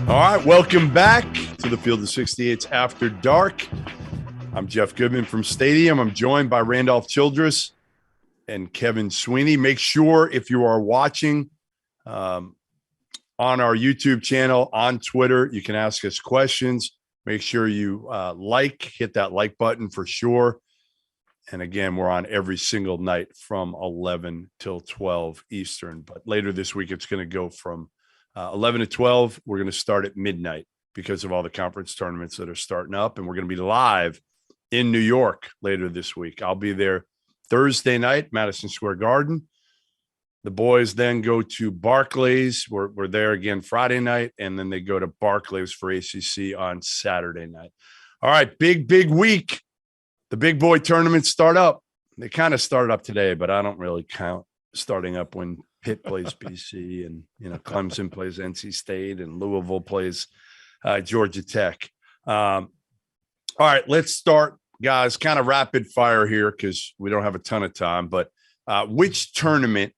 All right, welcome back to the Field of 68's After Dark. I'm Jeff Goodman from Stadium. I'm joined by Randolph Childress and Kevin Sweeney. Make sure if you are watching on our YouTube channel, on Twitter, you can ask us questions. Make sure you hit that like button for sure. And again, we're on every single night from 11 till 12 Eastern. But later this week, it's going to go from 11 to 12. We're going to start at midnight because of all the conference tournaments that are starting up. And we're going to be live in New York later this week. I'll be there Thursday night, Madison Square Garden. The boys then go to Barclays. We're there again Friday night, and then they go to Barclays for ACC on Saturday night. All right, big week. The big boy tournaments start up. They kind of start up today, but I don't really count starting up when Pitt plays BC and, Clemson plays NC State and Louisville plays Georgia Tech. All right, let's start, guys, kind of rapid fire here because we don't have a ton of time. But which tournament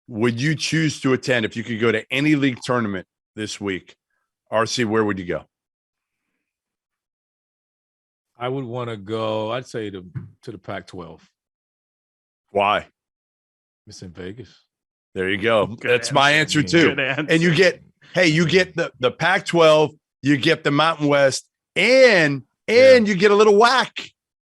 would you choose to attend if you could go to any league tournament this week? RC, where would you go? I would want to go, I'd say to the Pac-12. Why? It's in Vegas. There you go. Good That's answer. my answer too. And you get the Pac-12, you get the Mountain West, and you get a little whack.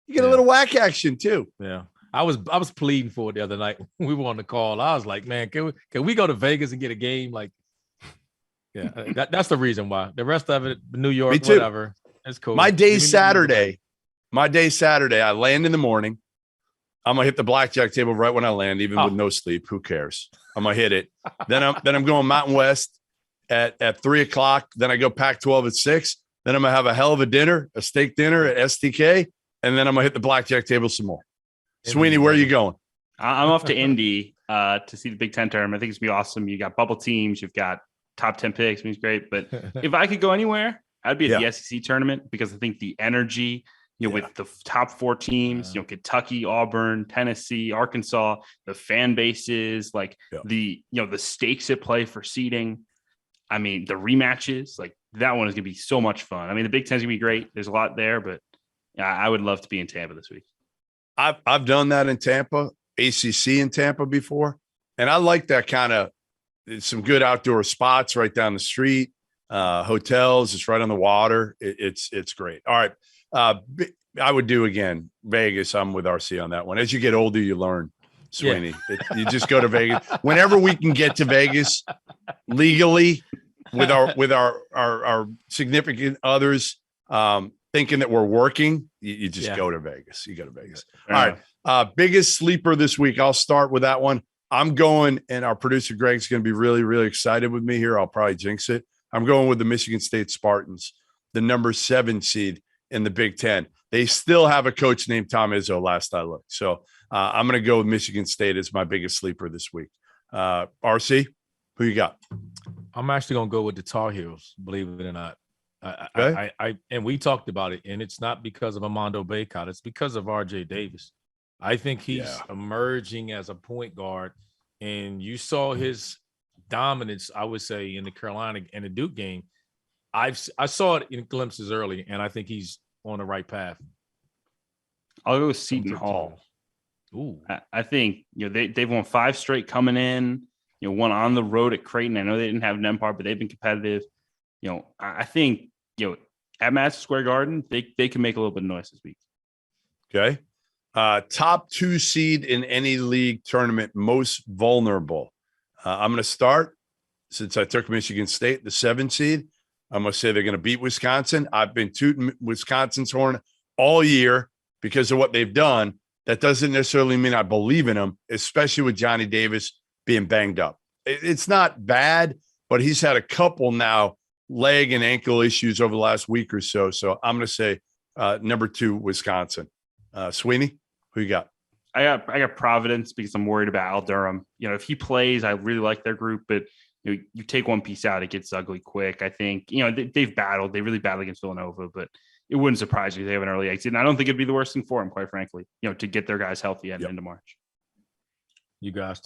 You get a little whack action too. Yeah. I was pleading for it the other night. We were on the call. I was like, man, can we go to Vegas and get a game? Like, that's the reason why. The rest of it, New York, whatever. It's cool. My day Saturday, I land in the morning. I'm gonna hit the blackjack table right when I land, even with no sleep. Who cares? I'm gonna hit it. Then I'm going Mountain West at 3:00. Then I go Pac-12 at 6. Then I'm gonna have a hell of a dinner, a steak dinner at STK, and then I'm gonna hit the blackjack table some more. Sweeney, where are you going? I'm off to Indy to see the Big Ten tournament. I think it's gonna be awesome. You got bubble teams, you've got top 10 picks. I mean, it's great. But if I could go anywhere, I'd be at the SEC tournament because I think the energy, with the top 4 teams, Kentucky, Auburn, Tennessee, Arkansas, the fan bases, the stakes at play for seeding. I mean, the rematches, that one is going to be so much fun. I mean, the Big Ten's going to be great. There's a lot there, but I would love to be in Tampa this week. I've done that in Tampa, ACC in Tampa before, and I like that kind of some good outdoor spots right down the street. Hotels, it's right on the water. It's great. All right. I would do again Vegas. I'm with RC on that one. As you get older, you learn, Sweeney. You just go to Vegas whenever we can get to Vegas legally with our significant others. Thinking that we're working, you just go to Vegas. You go to Vegas. All right. Biggest sleeper this week. I'll start with that one. I'm going, and our producer Greg's going to be really, really excited with me here. I'll probably jinx it. I'm going with the Michigan State Spartans, the number 7 seed in the Big Ten. They still have a coach named Tom Izzo last I looked. So I'm going to go with Michigan State as my biggest sleeper this week. RC, who you got? I'm actually going to go with the Tar Heels, believe it or not. Okay. And we talked about it, and it's not because of Armando Bacot. It's because of RJ Davis. I think he's emerging as a point guard, and you saw his dominance, I would say, in the Carolina and the Duke game. I saw it in glimpses early, and I think he's on the right path. I'll go with Seton Hall. Ooh, I think they've won 5 straight coming in. One on the road at Creighton. I know they didn't have Nembhard, but they've been competitive. I think at Madison Square Garden they can make a little bit of noise this week. Okay, top 2 seed in any league tournament, most vulnerable. I'm going to start since I took Michigan State, the 7 seed. I'm going to say they're going to beat Wisconsin. I've been tooting Wisconsin's horn all year because of what they've done. That doesn't necessarily mean I believe in them, especially with Johnny Davis being banged up. It's not bad, but he's had a couple now leg and ankle issues over the last week or so. So I'm going to say number 2, Wisconsin. Sweeney, who you got? I got Providence because I'm worried about Al Durham. If he plays, I really like their group, but you take one piece out, it gets ugly quick. I think, they've battled. They really battled against Villanova, but it wouldn't surprise me if they have an early exit. And I don't think it'd be the worst thing for them, quite frankly, to get their guys healthy at into March. You guys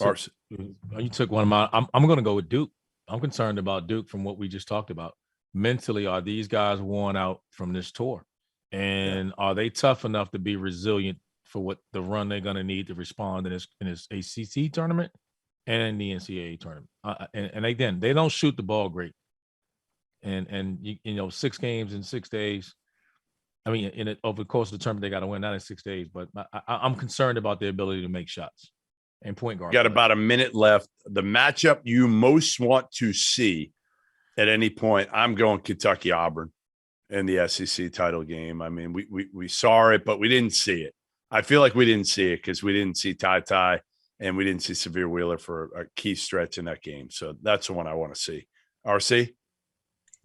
you took one of my – I'm going to go with Duke. I'm concerned about Duke from what we just talked about. mentally, are these guys worn out from this tour? And are they tough enough to be resilient for what the run they're going to need to respond in this ACC tournament and in the NCAA tournament? And again, they don't shoot the ball great. And you know, 6 games in 6 days. I mean, over the course of the tournament, they got to win, not in 6 days. But I'm concerned about their ability to make shots and point guard. Got about a minute left. The matchup you most want to see at any point, I'm going Kentucky Auburn in the SEC title game. I mean, we saw it, but we didn't see it. I feel like we didn't see it because we didn't see Ty and we didn't see Severe Wheeler for a key stretch in that game. So that's the one I want to see. RC?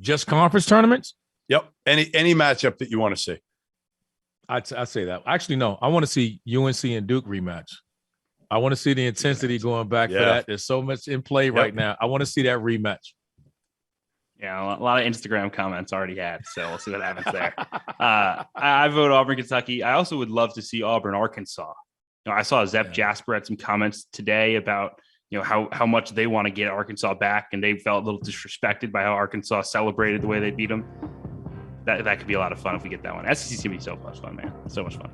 Just conference tournaments? Yep. Any matchup that you want to see. I'd say that. Actually, no. I want to see UNC and Duke rematch. I want to see the intensity going back for that. There's so much in play right now. I want to see that rematch. Yeah, a lot of Instagram comments already had, so we'll see what happens there. I vote Auburn, Kentucky. I also would love to see Auburn, Arkansas. You know, I saw Zep Jasper had some comments today about, you know, how much they want to get Arkansas back, and they felt a little disrespected by how Arkansas celebrated the way they beat them. That could be a lot of fun if we get that one. SEC's gonna be so much fun, man. So much fun.